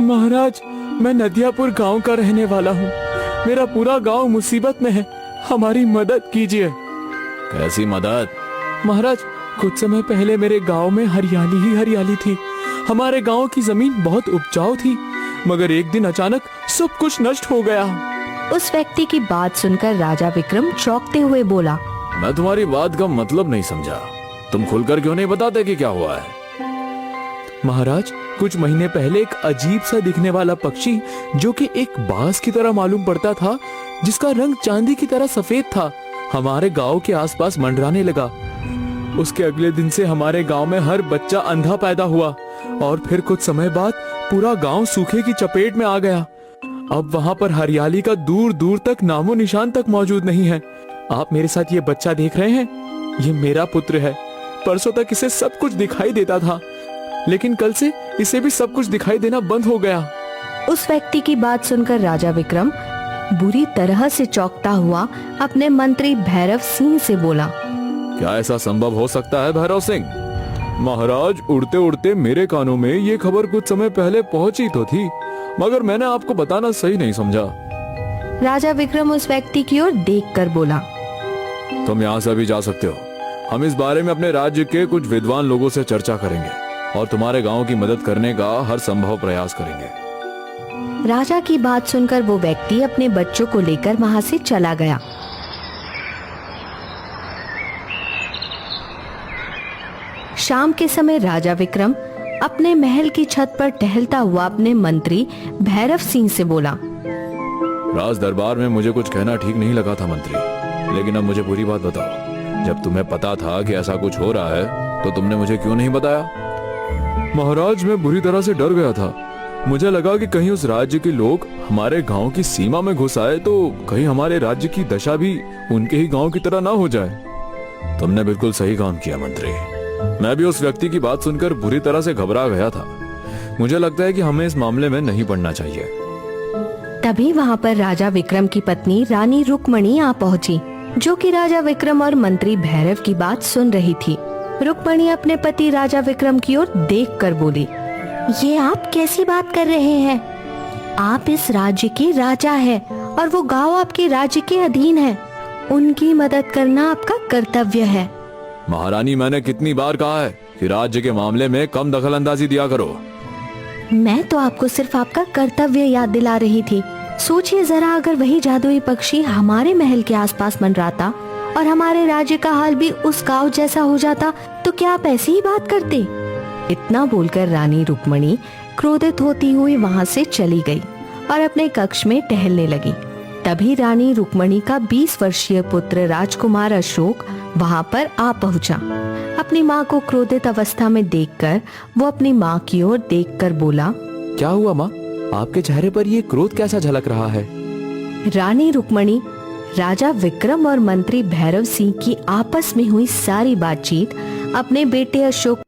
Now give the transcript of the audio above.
महाराज, मैं नदियापुर गांव का रहने वाला हूँ। मेरा पूरा गांव मुसीबत में है, हमारी मदद कीजिए। कैसी मदद? महाराज, कुछ समय पहले मेरे गांव में हरियाली ही हरियाली थी। हमारे गांव की जमीन बहुत उपजाऊ थी, मगर एक दिन अचानक सब कुछ नष्ट हो गया। उस व्यक्ति की बात सुनकर राजा विक्रम चौंकते हुए बोला, मैं तुम्हारी बात का मतलब नहीं समझा। तुम खुलकर क्यों नहीं बताते कि क्या हुआ है? महाराज, कुछ महीने पहले एक अजीब सा दिखने वाला पक्षी, जो कि एक बाज की तरह मालूम पड़ता था, जिसका रंग चांदी की तरह सफेद था, हमारे गांव के आसपास मंडराने लगा। उसके अगले दिन से हमारे गांव में हर बच्चा अंधा पैदा हुआ और फिर कुछ समय बाद पूरा गांव सूखे की चपेट में आ गया। अब वहां पर हरियाली का दूर दूर तक नामो निशान तक मौजूद नहीं है। आप मेरे साथ ये बच्चा देख रहे हैं, ये मेरा पुत्र है। परसों तक इसे सब कुछ दिखाई देता था, लेकिन कल से इसे भी सब कुछ दिखाई देना बंद हो गया। उस व्यक्ति की बात सुनकर राजा विक्रम बुरी तरह से चौंकता हुआ अपने मंत्री भैरव सिंह से बोला, क्या ऐसा संभव हो सकता है भैरव सिंह? महाराज, उड़ते उड़ते मेरे कानों में ये खबर कुछ समय पहले पहुंची तो थी, मगर मैंने आपको बताना सही नहीं समझा। राजा विक्रम उस व्यक्ति की ओर देखकर बोला, तुम यहाँ से अभी जा सकते हो। हम इस बारे में अपने राज्य के कुछ विद्वान लोगों से चर्चा करेंगे और तुम्हारे गांव की मदद करने का हर संभव प्रयास करेंगे। राजा की बात सुनकर वो व्यक्ति अपने बच्चों को लेकर वहां से चला गया। शाम के समय राजा विक्रम अपने महल की छत पर टहलता हुआ अपने मंत्री भैरव सिंह से बोला, राज दरबार में मुझे कुछ कहना ठीक नहीं लगा था मंत्री, लेकिन अब मुझे बुरी बात बताओ। जब तुम्हें पता था कि ऐसा कुछ हो रहा है तो तुमने मुझे क्यों नहीं बताया? महाराज, मैं बुरी तरह से डर गया था। मुझे लगा कि कहीं उस राज्य के लोग हमारे गांव की सीमा में घुस आए तो कहीं हमारे राज्य की दशा भी उनके ही गांव की तरह ना हो जाए। तुमने बिल्कुल सही काम किया मंत्री। मैं भी उस व्यक्ति की बात सुनकर बुरी तरह से घबरा गया था। मुझे लगता है कि हमें इस मामले में नहीं पड़ना चाहिए। तभी वहां पर राजा विक्रम की पत्नी रानी रुक्मणी आ पहुंची, जो कि राजा विक्रम और मंत्री भैरव की बात सुन रही थी। रुक्मणी अपने पति राजा विक्रम की ओर देखकर बोली, ये आप कैसी बात कर रहे हैं? आप इस राज्य के राजा हैं और वो गांव आपके राज्य के अधीन है। उनकी मदद करना आपका कर्तव्य है। महारानी, मैंने कितनी बार कहा है कि राज्य के मामले में कम दखलंदाजी दिया करो। मैं तो आपको सिर्फ आपका कर्तव्य याद दिला रही थी। सोचिए जरा, अगर वही जादुई पक्षी हमारे महल के आसपास मंडराता और हमारे राज्य का हाल भी उस गांव जैसा हो जाता, तो क्या आप ऐसी ही बात करते? इतना बोलकर रानी रुक्मणी क्रोधित होती हुई वहां से चली गई और अपने कक्ष में टहलने लगी। तभी रानी रुक्मणी का 20 वर्षीय पुत्र राजकुमार अशोक वहां पर आ पहुंचा। अपनी माँ को क्रोधित अवस्था में देखकर वो अपनी माँ की ओर देखकर बोला, क्या हुआ माँ? आपके चेहरे पर ये क्रोध कैसा झलक रहा है? रानी रुक्मणी राजा विक्रम और मंत्री भैरव सिंह की आपस में हुई सारी बातचीत अपने बेटे अशोक